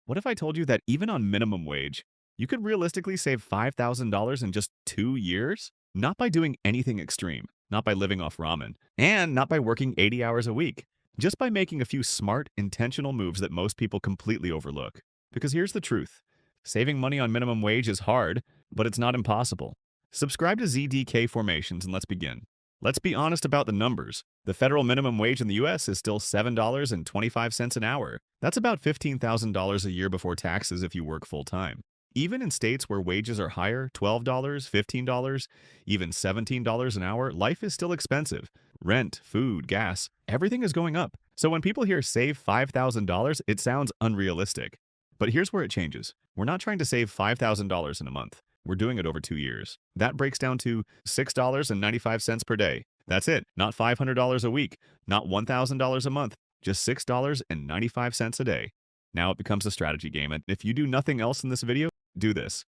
What if I told you that even on minimum wage, you could realistically save $5,000 in just 2 years? Not by doing anything extreme, not by living off ramen, and not by working 80 hours a week. Just by making a few smart, intentional moves that most people completely overlook. Because here's the truth. Saving money on minimum wage is hard, but it's not impossible. Subscribe to ZDK Formations and let's begin. Let's be honest about the numbers. The federal minimum wage in the US is still $7.25 an hour. That's about $15,000 a year before taxes if you work full-time. Even in states where wages are higher, $12, $15, even $17 an hour, life is still expensive. Rent, food, gas, everything is going up. So when people hear save $5,000, it sounds unrealistic. But here's where it changes. We're not trying to save $5,000 in a month. We're doing it over 2 years. That breaks down to $6.95 per day. That's it. Not $500 a week, not $1,000 a month, just $6.95 a day. Now it becomes a strategy game, and if you do nothing else in this video, do this.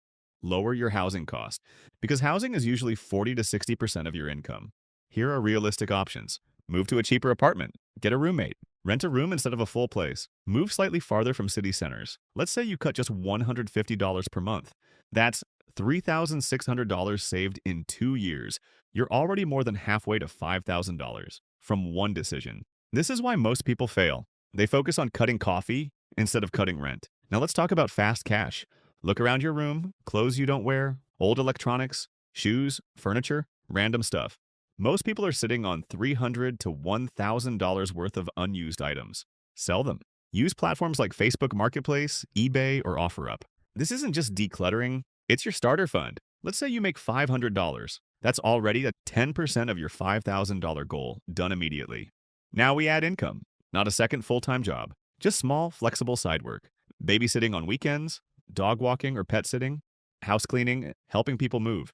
Lower your housing cost, because housing is usually 40 to 60% of your income. Here are realistic options. Move to a cheaper apartment, get a roommate, rent a room instead of a full place, move slightly farther from city centers. Let's say you cut just $150 per month. That's $3,600 saved in 2 years. You're already more than halfway to $5,000 from one decision. This is why most people fail. They focus on cutting coffee instead of cutting rent. Now let's talk about fast cash. Look around your room, clothes you don't wear, old electronics, shoes, furniture, random stuff. Most people are sitting on $300 to $1,000 worth of unused items. Sell them. Use platforms like Facebook Marketplace, eBay, or OfferUp. This isn't just decluttering, it's your starter fund. Let's say you make $500. That's already a 10% of your $5,000 goal, done immediately. Now we add income, not a second full-time job, just small, flexible side work. Babysitting on weekends, dog walking or pet sitting, house cleaning, helping people move.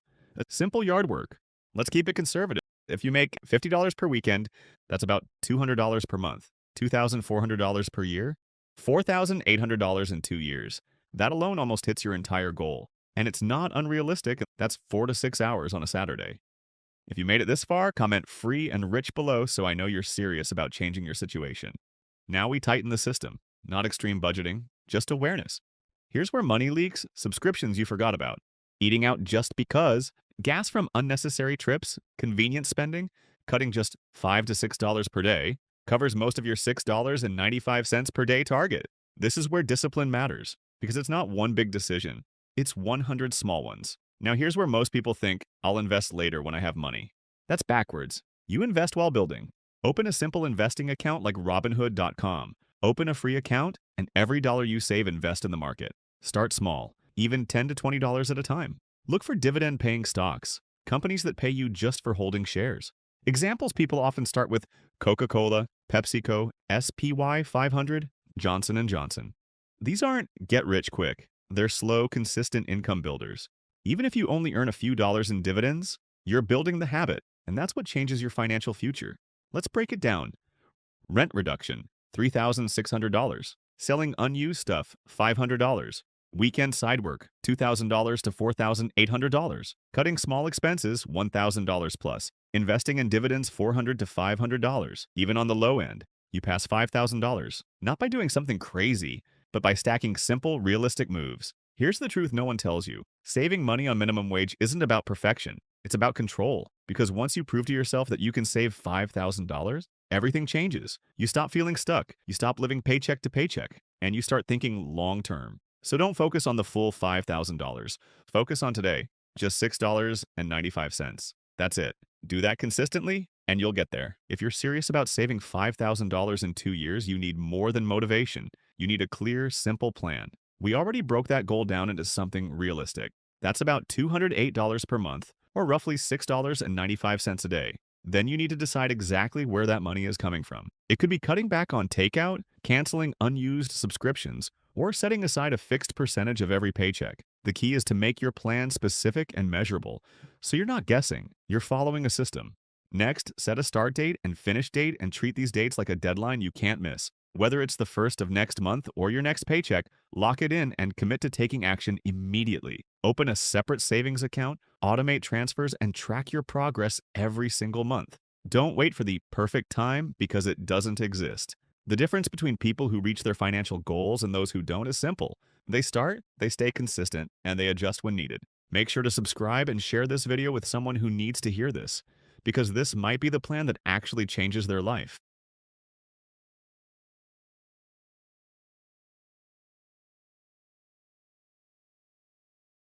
Simple yard work. Let's keep it conservative. If you make $50 per weekend, that's about $200 per month, $2,400 per year, $4,800 in 2 years. That alone almost hits your entire goal. And it's not unrealistic. That's 4 to 6 hours on a Saturday. If you made it this far, comment free and rich below so I know you're serious about changing your situation. Now we tighten the system. Not extreme budgeting, just awareness. Here's where money leaks, subscriptions you forgot about. Eating out just because, gas from unnecessary trips, convenience spending, cutting just $5 to $6 per day, covers most of your $6.95 per day target. This is where discipline matters, because it's not one big decision. It's 100 small ones. Now here's where most people think, I'll invest later when I have money. That's backwards. You invest while building. Open a simple investing account like Robinhood.com. Open a free account, and every dollar you save, invest in the market. Start small, even $10 to $20 at a time. Look for dividend-paying stocks, companies that pay you just for holding shares. Examples people often start with Coca-Cola, PepsiCo, SPY 500, Johnson & Johnson. These aren't get-rich-quick. They're slow, consistent income builders. Even if you only earn a few dollars in dividends, you're building the habit, and that's what changes your financial future. Let's break it down. Rent reduction, $3,600. Selling unused stuff, $500. Weekend side work, $2,000 to $4,800. Cutting small expenses, $1,000 plus. Investing in dividends, $400 to $500. Even on the low end, you pass $5,000. Not by doing something crazy, but by stacking simple, realistic moves. Here's the truth no one tells you. Saving money on minimum wage isn't about perfection. It's about control. Because once you prove to yourself that you can save $5,000, everything changes. You stop feeling stuck. You stop living paycheck to paycheck. And you start thinking long-term. So don't focus on the full $5,000. Focus on today. Just $6.95. That's it. Do that consistently, and you'll get there. If you're serious about saving $5,000 in 2 years, you need more than motivation. You need a clear, simple plan. We already broke that goal down into something realistic. That's about $208 per month, or roughly $6.95 a day. Then you need to decide exactly where that money is coming from. It could be cutting back on takeout, canceling unused subscriptions, or setting aside a fixed percentage of every paycheck. The key is to make your plan specific and measurable, so you're not guessing, you're following a system. Next, set a start date and finish date and treat these dates like a deadline you can't miss. Whether it's the first of next month or your next paycheck, lock it in and commit to taking action immediately. Open a separate savings account, automate transfers, and track your progress every single month. Don't wait for the perfect time because it doesn't exist. The difference between people who reach their financial goals and those who don't is simple. They start, they stay consistent, and they adjust when needed. Make sure to subscribe and share this video with someone who needs to hear this, because this might be the plan that actually changes their life.